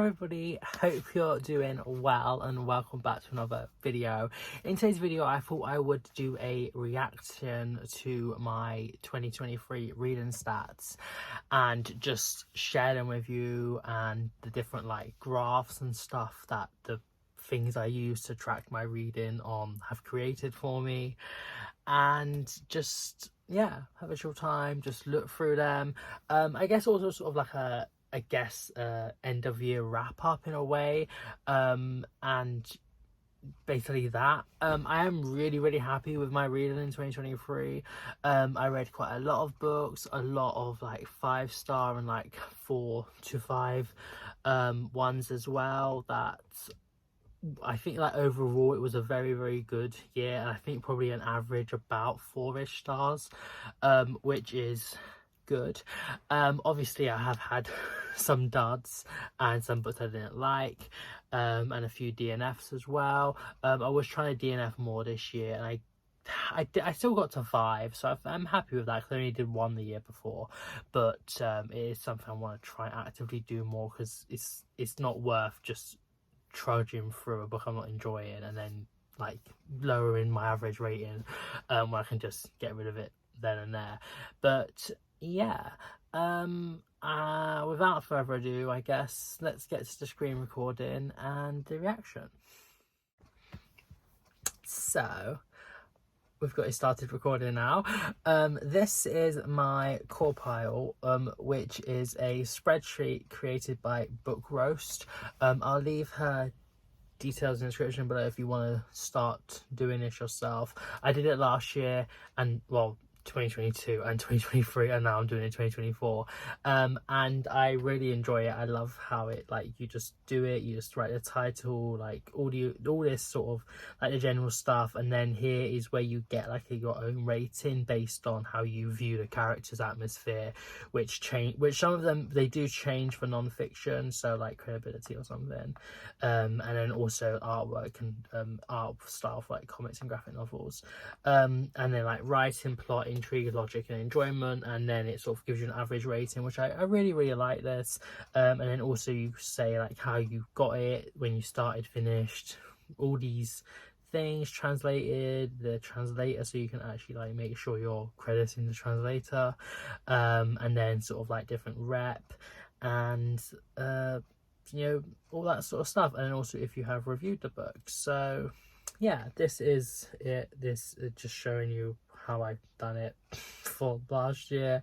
everybody, hope you're doing well and welcome back to another video. In today's video I thought I would do a reaction to my 2023 reading stats and just share them with you, and the different like graphs and stuff that the things I use to track my reading on have created for me, and just have a chill time, just look through them. I guess also sort of like a end of year wrap up in a way, and basically that. I am really happy with my reading in 2023. I read quite a lot of books, a lot of like 5-star and like 4 to 5 ones as well. That I think like overall it was a very good year, and I think probably an average about 4-ish stars, which is good. Obviously I have had some duds and some books I didn't like, and a few DNFs as well. I was trying to DNF more this year, and I still got to 5, so I'm happy with that because I only did 1 the year before, but it is something I want to try and actively do more, because it's not worth just trudging through a book I'm not enjoying and then like lowering my average rating when I can just get rid of it then and there. But yeah, without further ado, I guess let's get to the screen recording and the reaction. So we've got it started recording now. This is my core pile, which is a spreadsheet created by Book Roast. I'll leave her details in the description below if you want to start doing this yourself. I did it last year, and well, 2022 and 2023, and now I'm doing it in 2024, and I really enjoy it. I love how it, like, you just do it, you just write the title, like all this sort of like the general stuff, and then here is where you get like your own rating based on how you view the character's atmosphere, which some of them they do change for non-fiction, so like credibility or something, and then also artwork and art style for like comics and graphic novels, and then like writing, plot, intrigue, logic and enjoyment, and then it sort of gives you an average rating, which I really like this. And then also you say like how you got it, when you started, finished, all these things, translated, the translator, so you can actually like make sure you're crediting the translator, and then sort of like different rep and you know, all that sort of stuff, and then also if you have reviewed the book. So yeah, this is it. This is just showing you how I've done it for last year,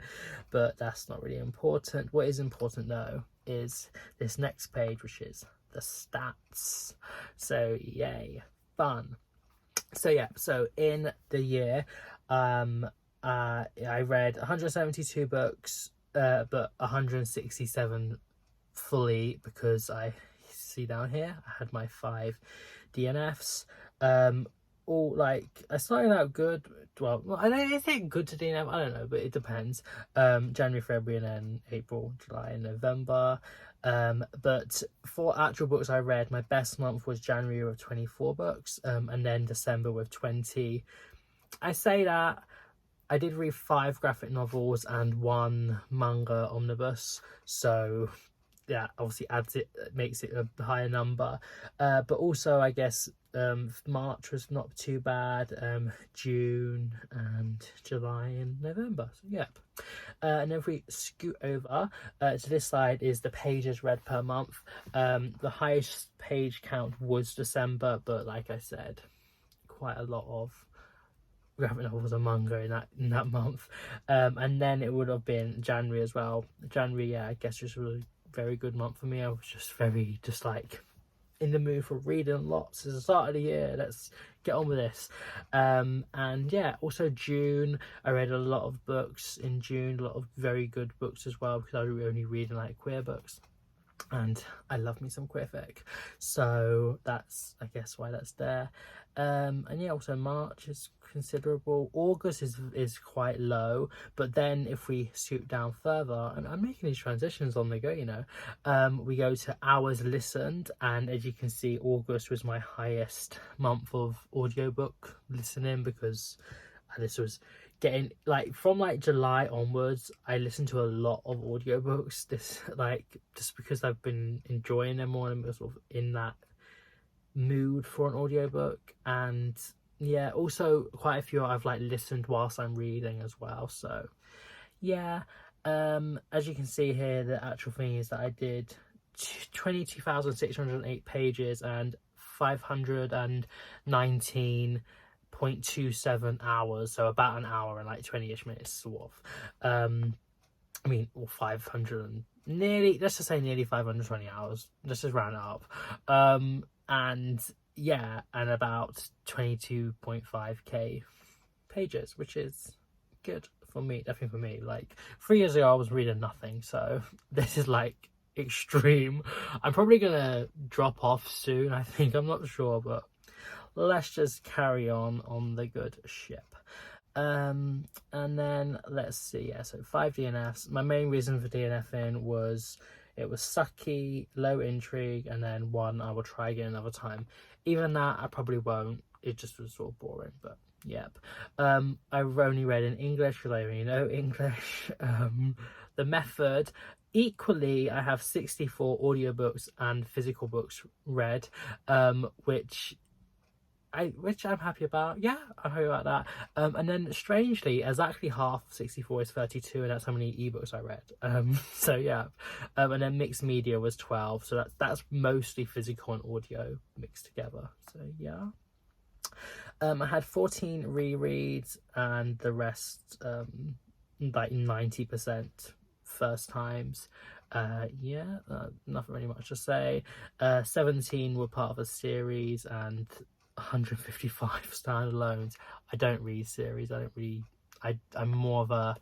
but that's not really important. What is important though is this next page, which is the stats. So yay, fun. So yeah, so in the year I read 172 books, but 167 fully, because I see down here I had my 5 DNFs. All like, I started out good. Well, I don't think good to DNF, I don't know, but it depends. January, February, and then April, July and November. But for actual books I read, my best month was January with 24 books, and then December with 20. I say that I did read 5 graphic novels and 1 manga omnibus, so yeah, obviously makes it a higher number. But also I guess March was not too bad, June and July and November, so yep. And if we scoot over to this side is the pages read per month. The highest page count was December, but like I said, quite a lot of graphic novels and manga in that month. And then it would have been January as well. January, yeah, I guess just was a very good month for me. I was just like in the mood for reading lots. It's the start of the year, let's get on with this. And yeah, also June, I read a lot of books in June, a lot of very good books as well, because I was only reading like queer books, and I love me some queer fic, so that's, I guess, why that's there. And yeah, also March is considerable. August is quite low, but then if we scoot down further, and I'm making these transitions on the go, you know, we go to hours listened, and as you can see, August was my highest month of audiobook listening, because this was getting like from like July onwards, I listen to a lot of audiobooks. This like just because I've been enjoying them more and I'm sort of in that mood for an audiobook. And yeah, also quite a few I've like listened whilst I'm reading as well. So yeah, as you can see here, the actual thing is that I did 22,608 pages and 519.27 hours, so about an hour and like 20ish minutes sort of. I mean, or 500 and nearly, let's just say nearly 520 hours. Let's just round it up. And yeah, and about 22.5k pages, which is good for me, definitely for me. Like 3 years ago, I was reading nothing, so this is like extreme. I'm probably gonna drop off soon, I think. I'm not sure, but let's just carry on the good ship. And then let's see, yeah, so 5 DNFs. My main reason for DNFing was it was sucky, low intrigue, and then one I will try again another time. Even that I probably won't, it just was sort of boring, but yep. I've only read in English because I only know English. The method, equally I have 64 audiobooks and physical books read, which I'm happy about. Yeah, I'm happy about that. And then strangely, as actually half 64 is 32, and that's how many ebooks I read. So yeah. And then mixed media was 12, so that's mostly physical and audio mixed together. So yeah. I had 14 rereads and the rest like 90% first times. Nothing really much to say. 17 were part of a series and 155 standalones. I don't read series. I'm more of a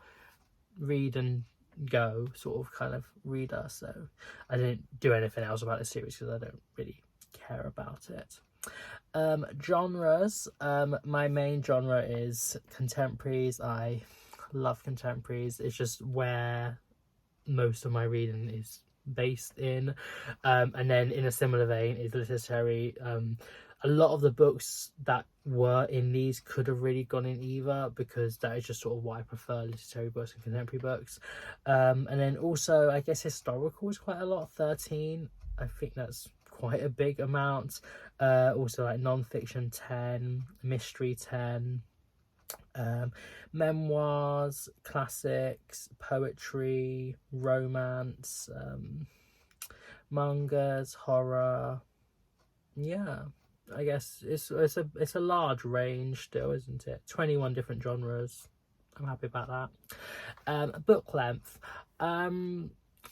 read and go sort of kind of reader, so I didn't do anything else about the series because I don't really care about it. Genres, my main genre is contemporaries. I love contemporaries. It's just where most of my reading is based in. And then in a similar vein is literary. A lot of the books that were in these could have really gone in either, because that is just sort of why I prefer literary books and contemporary books. And then also I guess historical is quite a lot, 13. I think that's quite a big amount. Also like non-fiction 10, mystery 10, memoirs, classics, poetry, romance, mangas, horror. Yeah, I guess it's a large range still, isn't it? 21 different genres. I'm happy about that. Book length.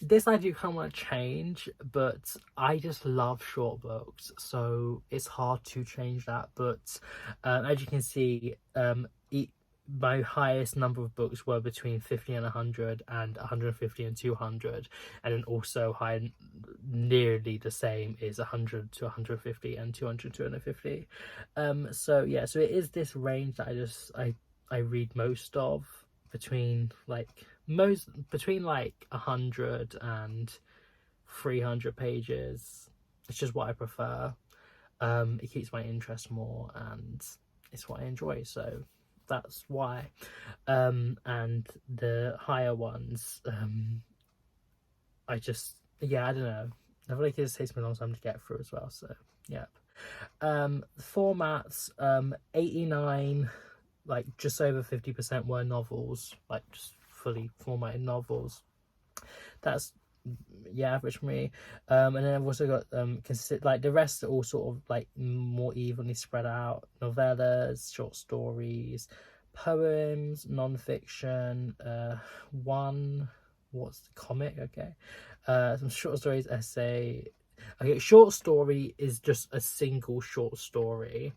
This I do kind of want to change, but I just love short books, so it's hard to change that. But as you can see, my highest number of books were between 50 and 100 and 150 and 200, and then also high, nearly the same is 100 to 150 and 200 to 250. So yeah, so it is this range that I read most of, between like 100 and 300 pages. It's just what I prefer. It keeps my interest more and it's what I enjoy, so that's why. And the higher ones, I don't know, I feel like it just takes me a long time to get through as well, so yeah. Formats, 89, like just over 50% were novels, like just fully formatted novels. That's average for me. And then I've also got like the rest are all sort of like more evenly spread out: novellas, short stories, poems, non-fiction, what's the comic, some short stories, essay. Okay, short story is just a single short story,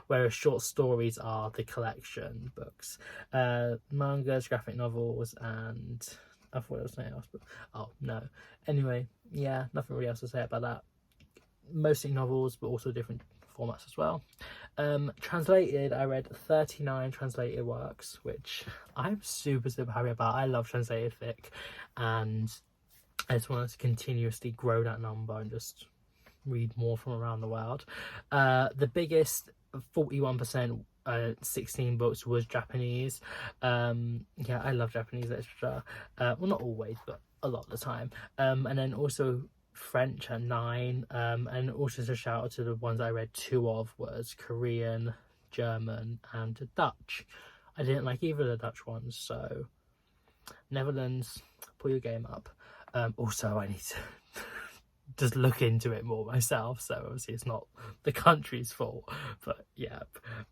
whereas short stories are the collection books. Mangas, graphic novels, and I thought there was something else, but oh no. Anyway, yeah, nothing really else to say about that. Mostly novels, but also different formats as well. Translated, I read 39 translated works, which I'm super happy about. I love translated fic, and I just want to continuously grow that number and just read more from around the world. The biggest 41% 16 books was Japanese. Yeah, I love Japanese literature. Well, not always, but a lot of the time. And then also French at 9. And also to shout out to the ones I read 2 of was Korean, German, and Dutch. I didn't like either of the Dutch ones, so Netherlands, pull your game up. Also, I need to just look into it more myself, so obviously it's not the country's fault, but yeah.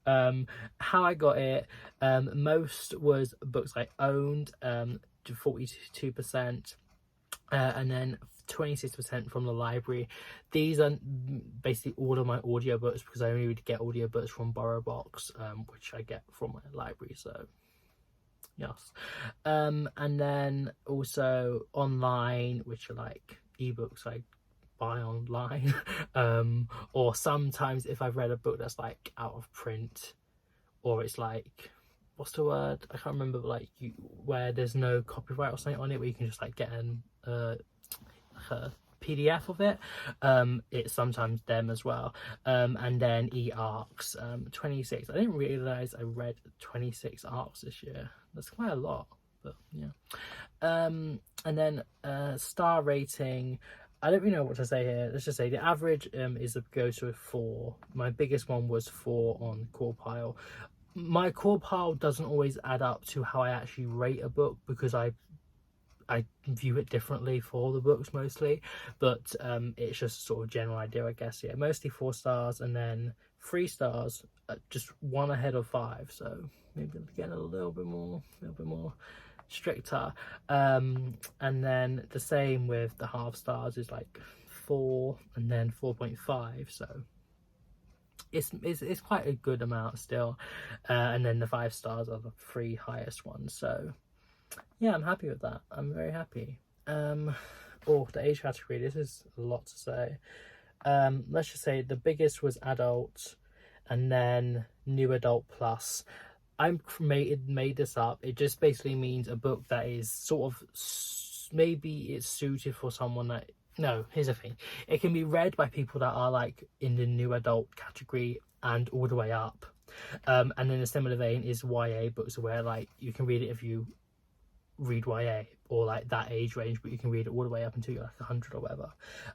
How I got it, most was books I owned, to 42%, and then 26% from the library. These are basically all of my audiobooks, because I only really get audiobooks from BorrowBox, which I get from my library, so yes. And then also online, which are like ebooks I buy online. Or sometimes if I've read a book that's like out of print, or it's like, what's the word, I can't remember, like where there's no copyright or something on it, where you can just like get a PDF of it, it's sometimes them as well. And then e-arcs, 26. I didn't realize I read 26 arcs this year. That's quite a lot, but yeah. And then star rating, I don't really know what to say here. Let's just say the average goes to a 4. My biggest one was 4 on Core Pile. My Core Pile doesn't always add up to how I actually rate a book, because I view it differently for all the books mostly, but it's just sort of general idea, I guess. Yeah, mostly 4 stars, and then 3 stars, just 1 ahead of 5, so maybe getting a little bit more stricter. And then the same with the half stars, is like 4 and then 4.5, so it's quite a good amount still. And then the 5 stars are the 3 highest ones, so yeah, I'm happy with that. I'm very happy. Oh, the age category, this is a lot to say. Let's just say the biggest was adult, and then new adult plus. I made this up. It just basically means a book that is sort of, maybe it's suited for someone that, no, here's the thing, it can be read by people that are like in the new adult category and all the way up. And in a similar vein is YA books, where like you can read it if you read YA or like that age range, but you can read it all the way up until you're like 100 or whatever.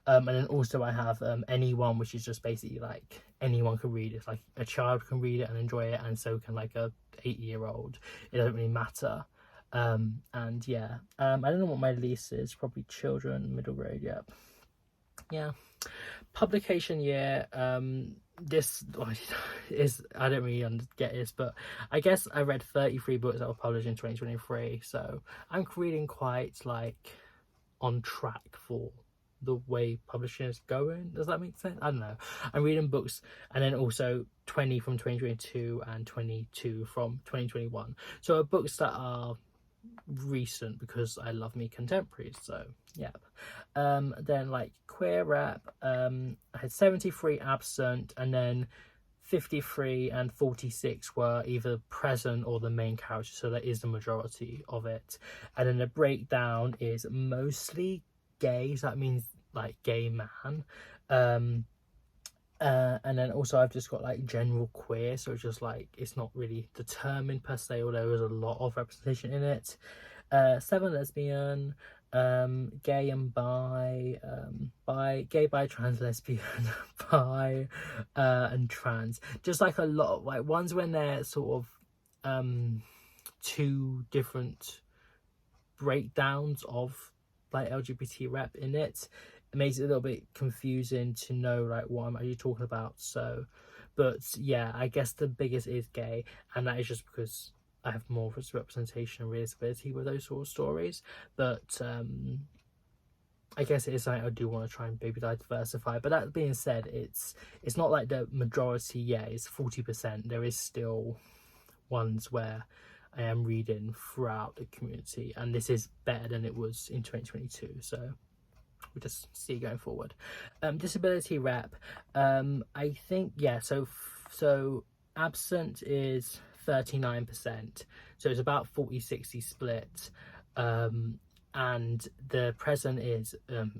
And then also I have anyone, which is just basically like anyone can read it. It's like a child can read it and enjoy it, and so can like a 8-year-old. It doesn't really matter. And yeah, I don't know what my least is, probably children, middle grade. Yeah. Publication year, this is, I don't really get this, but I guess I read 33 books that were published in 2023, so I'm reading quite like on track for the way publishing is going. Does that make sense? I don't know. I'm reading books, and then also 20 from 2022 and 22 from 2021, so books that are recent, because I love me contemporaries, so yeah. Then like queer rap, I had 73 absent, and then 53 and 46 were either present or the main character, so that is the majority of it. And then the breakdown is mostly gay, so that means like gay man. And then also I've just got like general queer, so it's just like, it's not really determined per se, although there's a lot of representation in it. 7 lesbian, gay and bi, gay, bi, trans, lesbian, bi, and trans. Just like a lot of like ones when they're sort of 2 different breakdowns of like LGBT rep in it. It makes it a little bit confusing to know like what I'm actually talking about. So, but yeah, I guess the biggest is gay, and that is just because I have more of a representation and relatability with those sort of stories. But I guess it is something I do want to try and maybe diversify. But that being said, it's not like the majority. Yeah, it's 40%. There is still ones where I am reading throughout the community, and this is better than it was in 2022. So we'll just see going forward. Disability rep, I think, yeah, so absent is 39%, so it's about 40-60 split. and the present is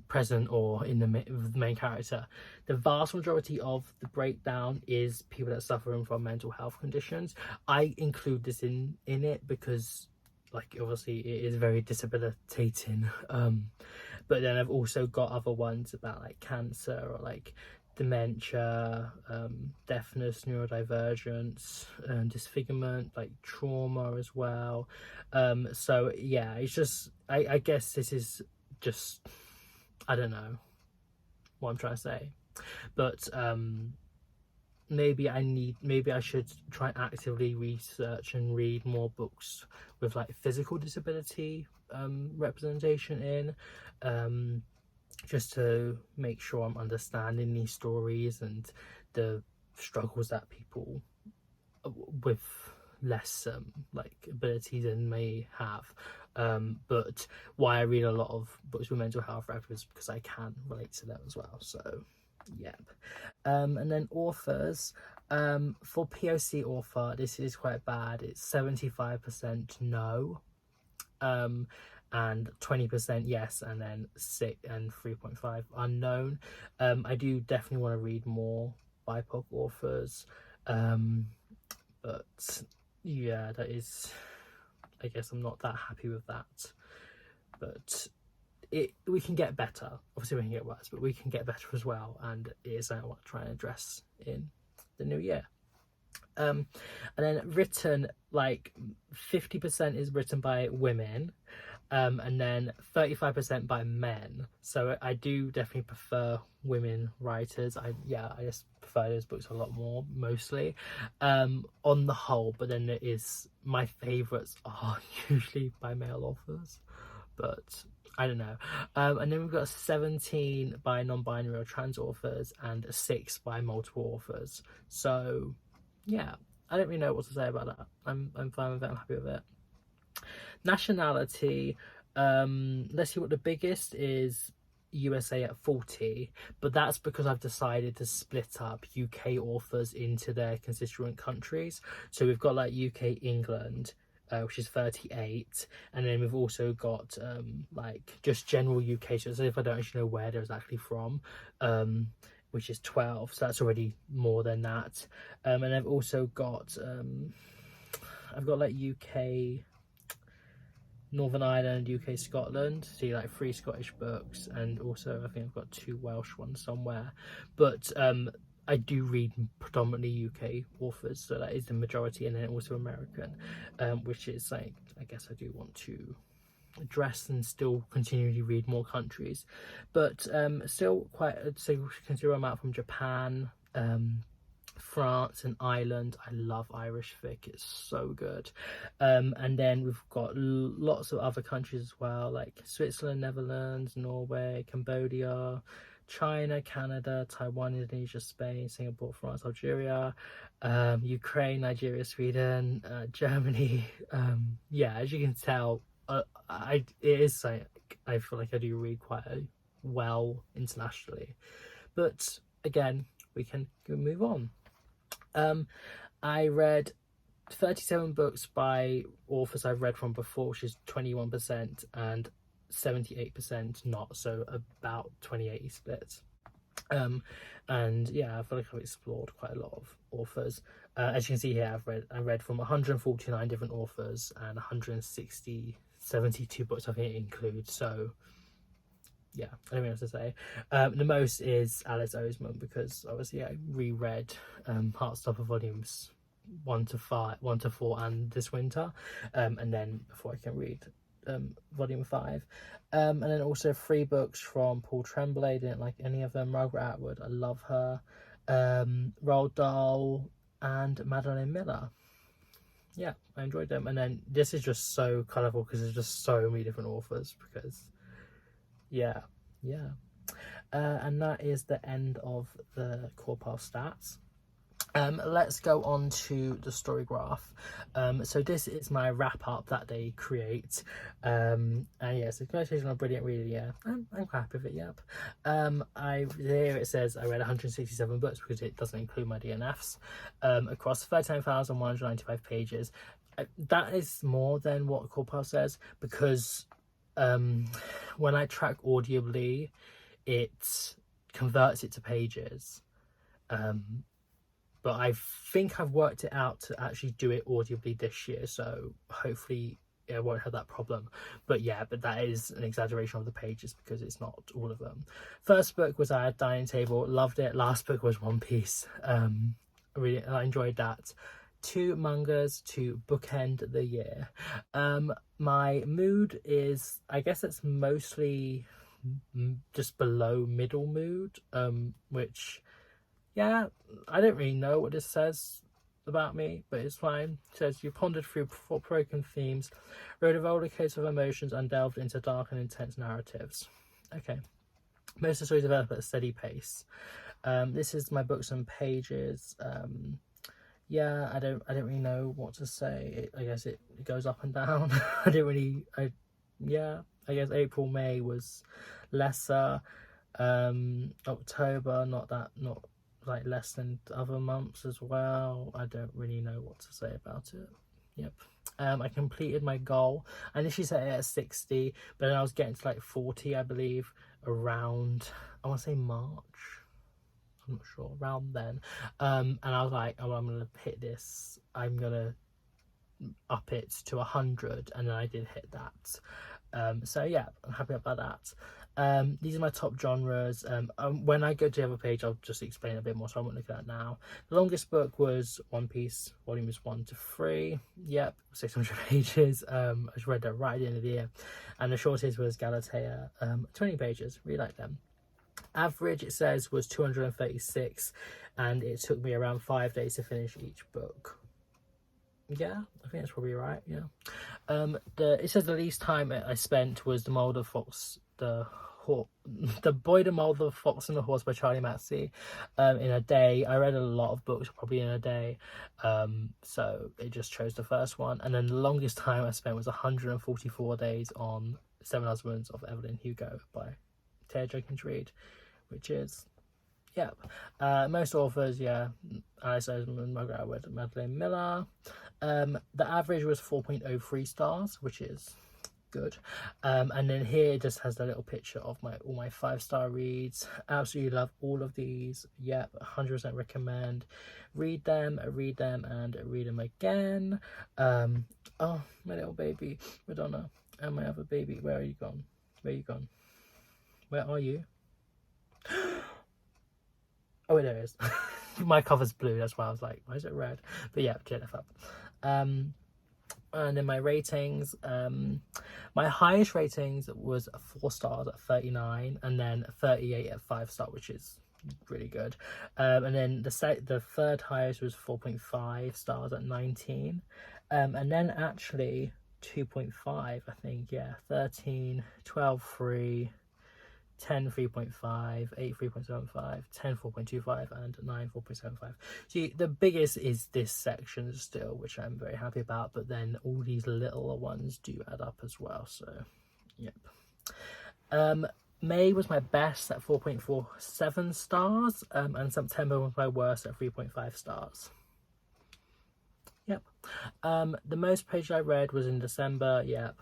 present or in the main character. The vast majority of the breakdown is people that suffering from mental health conditions. I include this in it because, like, obviously it is very debilitating. But then I've also got other ones about like cancer or like dementia, deafness, neurodivergence, disfigurement, like trauma as well. So yeah, it's just I guess this is just, I don't know what I'm trying to say, but maybe I should try and actively research and read more books with like physical disability representation in, just to make sure I'm understanding these stories and the struggles that people with less like abilities than may have. But why I read a lot of books with mental health references, because I can relate to them as well. So yep. And then authors, for POC author, this is quite bad. It's 75% no, and 20% yes, and then 3.5 unknown. I do definitely want to read more BIPOC authors, but yeah, that is, I guess I'm not that happy with that, but we can get better. Obviously we can get worse, but we can get better as well, and it is something I want to try and address in the new year. And then written, like 50% is written by women, and then 35% by men. So I do definitely prefer women writers. I just prefer those books a lot more, mostly, on the whole. But then there is, my favorites are usually by male authors, but I don't know. And then we've got 17 by non-binary or trans authors and 6 by multiple authors. So yeah, I don't really know what to say about that. I'm fine with it. I'm happy with it. Nationality, let's see what the biggest is. USA at 40, but that's because I've decided to split up UK authors into their constituent countries. So we've got like UK England, which is 38, and then we've also got like just general UK, so if I don't actually know where they're actually from, which is 12, so that's already more than that. And I've also got I've got like UK Northern Ireland, UK Scotland, so like 3 Scottish books, and also I think I've got 2 Welsh ones somewhere. But I do read predominantly UK authors, so that is the majority, and then also American, which is like, I guess I do want to address and still continually read more countries, but still quite a considerable amount from Japan, France and Ireland. I love Irish fic, it's so good. And then we've got lots of other countries as well, like Switzerland, Netherlands, Norway, Cambodia, China, Canada, Taiwan, Indonesia, Spain, Singapore, France, Algeria, Ukraine, Nigeria, Sweden, Germany. Yeah, as you can tell, it is like, I feel like I do read quite well internationally, but again, we can move on. I read 37 books by authors I've read from before, which is 21%, and 78% not, so about 20-80 splits. And yeah, I feel like I've explored quite a lot of authors. As you can see here, I read from 149 different authors and 72 books I think it includes, so yeah, I don't know what to say. The most is Alice Oseman, because obviously I reread Heartstopper volumes 1 to 4 and this winter, and then before I can read volume 5, and then also 3 books from Paul Tremblay. Didn't like any of them. Margaret Atwood, I love her. Roald Dahl and Madeline Miller. Yeah, I enjoyed them. And then this is just so colourful because there's just so many different authors, because yeah. And that is the end of the core pile stats. Let's go on to the story graph. So this is my wrap up that they create, and yeah, so congratulations on a brilliant reading. Yeah, I'm happy with it. Yep. Here it says I read 167 books, because it doesn't include my DNFs, across 39,195 pages. That is more than what core pile says, because when I track audibly, it converts it to pages. But I think I've worked it out to actually do it audibly this year, so hopefully I won't have that problem. But yeah, but that is an exaggeration of the pages because it's not all of them. First book was Our Dining Table, loved it. Last book was One Piece. I enjoyed that. 2 mangas to bookend the year. My mood is, I guess it's mostly just below middle mood, which, yeah, I don't really know what this says about me, but it's fine. It says, you pondered through broken themes, rode a roller coaster of emotions, and delved into dark and intense narratives. Okay. Most of the stories develop at a steady pace. This is my books and pages. Yeah, I don't really know what to say. I guess it goes up and down. I guess April, May was lesser. October, not like less than other months as well. I don't really know what to say about it. Yep. I completed my goal. I initially set it at 60, but then I was getting to like 40, I believe, around, I want to say March. I'm not sure, around then. And I was like, oh, I'm gonna hit this. I'm gonna up it to 100, and then I did hit that. So yeah, I'm happy about that. These are my top genres. When I go to the other page, I'll just explain a bit more, so I won't look at that now. The longest book was One Piece, volumes 1 to 3. Yep, 600 pages. I just read that right at the end of the year. And the shortest was Galatea, 20 pages. Really like them. Average, it says, was 236, and it took me around 5 days to finish each book. Yeah, I think that's probably right. Yeah. It says the least time I spent was The Boy, the Mole, the Fox and the Horse by Charlie Massey. In a day. I read a lot of books probably in a day, so it just chose the first one. And then the longest time I spent was 144 days on 7 Husbands of Evelyn Hugo by Taya Jenkins Reid, which is, yeah, most authors, yeah, Alice Oseman, Margaret Atwood, Madeline Miller. The average was 4.03 stars, which is good. And then here it just has the little picture of all my 5-star reads. Absolutely love all of these. Yep, 100% recommend. Read them, and read them again. Oh, my little baby Madonna, and my other baby. Where are you gone? Where are you gone? Where are you? Oh, there it is. My cover's blue, that's why I was like, why is it red? But yeah, Jennifer. And then my ratings, my highest ratings was 4 stars at 39, and then 38 at 5-star, which is really good. And then the third highest was 4.5 stars at 19, and then actually 2.5, I think, yeah, 13, 12, 3, 10 3.5, 8 3.75, 10 4.25, and 9 4.75. See, the biggest is this section still, which I'm very happy about, but then all these little ones do add up as well, so yep. May was my best at 4.47 stars, and September was my worst at 3.5 stars. Yep. The most pages I read was in December. Yep.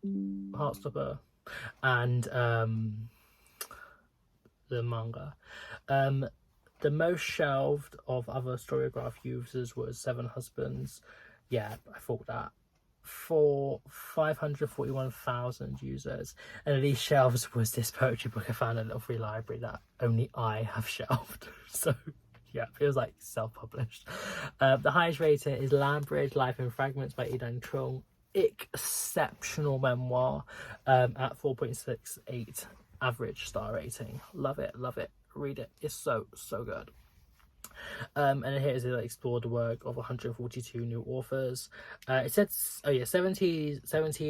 Heartstopper. And the manga. The most shelved of other StoryGraph users was 7 Husbands. Yeah, I thought that. For 541,000 users, and at these shelves was this poetry book I found in a little free library that only I have shelved. So yeah, it was like self-published. The highest rating is Lambridge, Life in Fragments by Idan Trung. Exceptional memoir, at 4.68 average star rating. Love it, read it, it's so good. And here is it explored the work of 142 new authors. It says, oh yeah, 17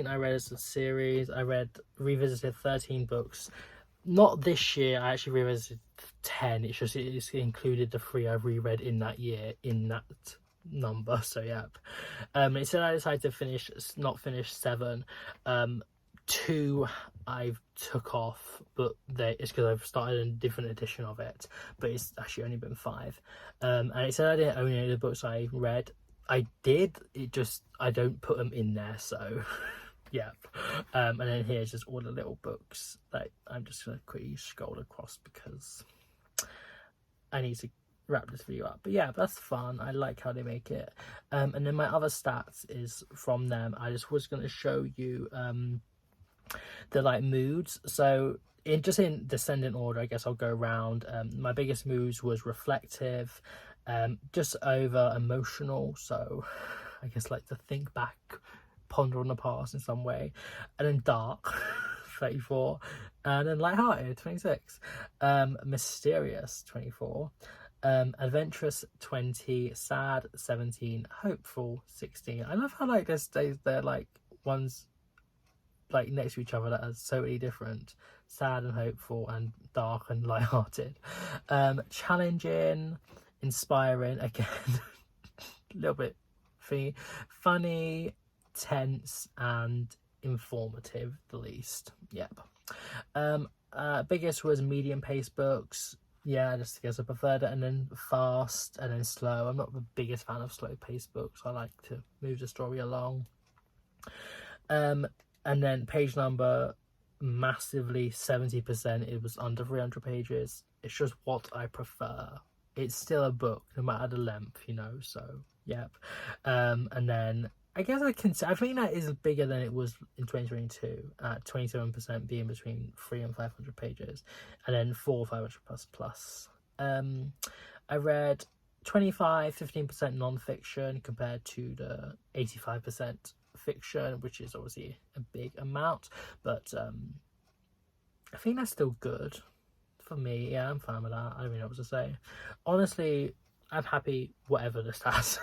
I read as a series. I revisited 13 books. Not this year, I actually revisited 10. It's included the 3 I've reread in that year in that number, so yeah. It said I decided to not finish 7. 2 I've took off, but it's because I've started a different edition of it, but it's actually only been 5. And it said I didn't own any of the books I read. I did, I don't put them in there, so Yep. And then here's just all the little books that I'm just going to quickly scroll across because I need to wrap this video up. But yeah, that's fun. I like how they make it. And then my other stats is from them. I just was going to show you the like moods. So in descending order, I guess I'll go around. My biggest moods was reflective, just over emotional. So I guess like to think back, ponder on the past in some way, and then dark 34, and then lighthearted 26, mysterious 24, adventurous 20, sad 17, hopeful 16. I love how like there's days they're like ones like next to each other that are so really different: sad and hopeful, and dark and lighthearted. Challenging, inspiring, again a little bit funny, tense, and informative, the least. Yep. Biggest was medium paced books. Yeah, just because I preferred it. And then fast, and then slow. I'm not the biggest fan of slow paced books. I like to move the story along. And then page number, massively 70%. It was under 300 pages. It's just what I prefer. It's still a book no matter the length, you know, so yep. And then I guess I think that is bigger than it was in 2022 at 27%, being between 300 and 500 pages, and then 400 500 plus. I read 15% non-fiction compared to the 85% fiction, which is obviously a big amount, but I think that's still good for me. Yeah, I'm fine with that. I don't really know what to say. Honestly, I'm happy whatever this has.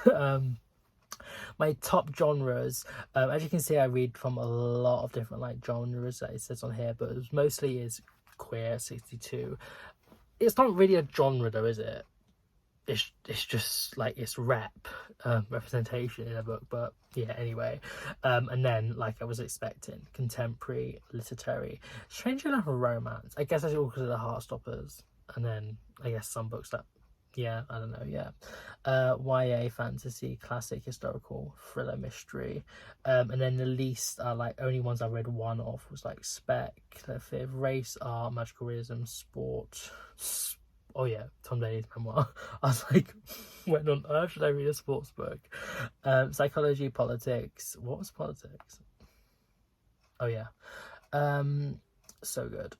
My top genres, as you can see, I read from a lot of different like genres that it says on here, but it mostly is queer 62. It's not really a genre though, is it? It's just like it's representation in a book, but yeah, anyway. And then like I was expecting, contemporary, literary, strangely enough, romance. I guess that's all because of the Heartstoppers, and then I guess some books that, yeah, I don't know, yeah. YA, fantasy, classic, historical, thriller, mystery. And then the least are like only ones I read one of was like speculative, race, art, magical realism, sport. Oh yeah, Tom Daly's memoir. I was like, when on earth should I read a sports book? Psychology, politics. What was politics? Oh yeah. So good.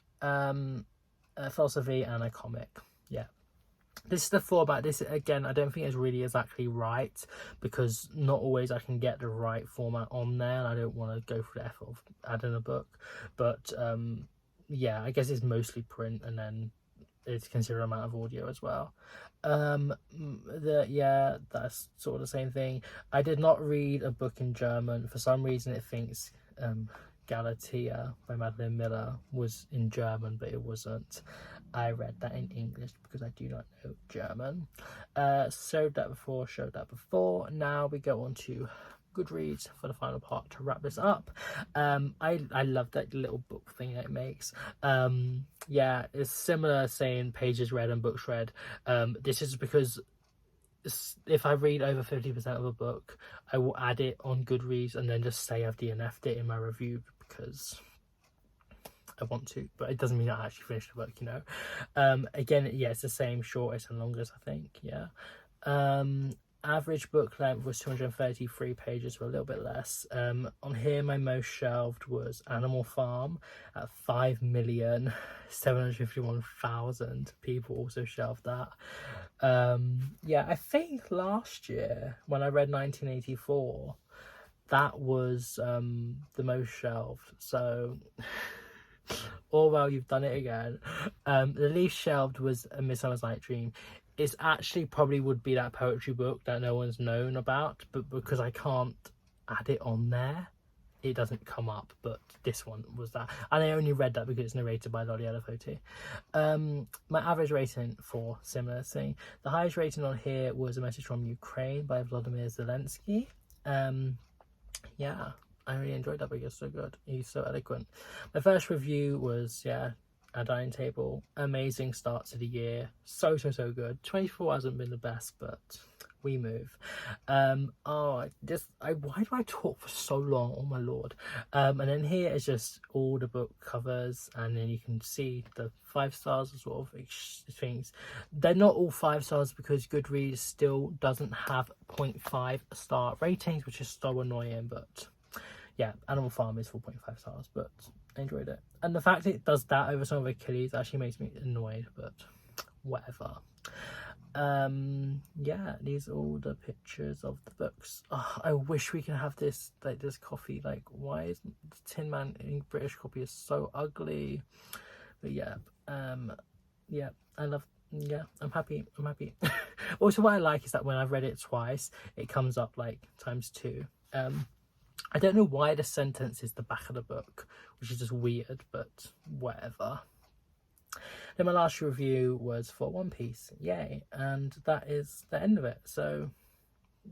Philosophy, and a comic. Yeah. This is the format. This again, I don't think it's really exactly right, because not always I can get the right format on there, and I don't want to go through the effort of adding a book. But yeah, I guess it's mostly print, and then it's a considerable amount of audio as well. Yeah, that's sort of the same thing. I did not read a book in German. For some reason it thinks Galatea by Madeline Miller was in German, but it wasn't. I read that in English because I do not know German. Showed that before. Now we go on to Goodreads for the final part to wrap this up. I love that little book thing that it makes. Yeah, it's similar saying pages read and books read. This is because if I read over 50% of a book, I will add it on Goodreads and then just say I've DNF'd it in my review because I want to, but it doesn't mean I actually finished the book, you know. Again, yeah, it's the same, shortest and longest, I think. Yeah. Average book length was 233 pages, or a little bit less. On here, my most shelved was Animal Farm at 5,751,000 people also shelved that. Yeah, I think last year when I read 1984, that was the most shelved. So, Orwell, you've done it again. The least shelved was A Midsummer's Night Dream. It's actually probably would be that poetry book that no one's known about, but because I can't add it on there, it doesn't come up. But this one was that, and I only read that because it's narrated by Lolly Elefoti. My average rating for similar thing. The highest rating on here was A Message from Ukraine by Vladimir Zelensky. Yeah, I really enjoyed that book. It's so good. He's so eloquent. My first review was, yeah, A Dining Table. Amazing start to the year. So good. 24 hasn't been the best, but we move. Why do I talk for so long? Oh my lord. And then here is just all the book covers, and then you can see the 5 stars sort of things. They're not all 5 stars because Goodreads still doesn't have 0.5 star ratings, which is so annoying. But yeah, Animal Farm is 4.5 stars, but I enjoyed it. And the fact it does that over some of Achilles actually makes me annoyed, but whatever. Yeah, these are all the pictures of the books. Oh, I wish we could have this, like, this coffee. Like, why is the Tin Man in British copy is so ugly? But yeah, yeah, I love, yeah, I'm happy. Also, what I like is that when I've read it twice, it comes up like ×2. I don't know why the sentence is the back of the book, which is just weird, but whatever. Then my last review was for One Piece, yay, and that is the end of it. So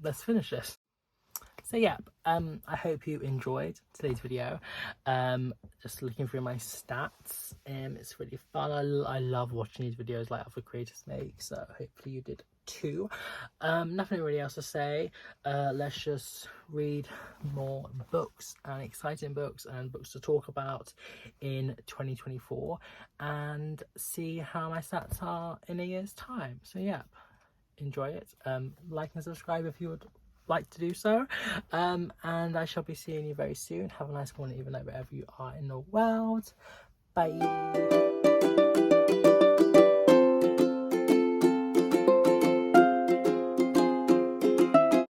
let's finish this. So yeah, I hope you enjoyed today's video. Just looking through my stats, it's really fun. I love watching these videos like other creators make, so hopefully you did too. Nothing really else to say. Let's just read more books, and exciting books, and books to talk about in 2024, and see how my stats are in a year's time. So yeah, enjoy it. Like and subscribe if you would like to do so, and I shall be seeing you very soon. Have a nice morning, even though wherever you are in the world. Bye.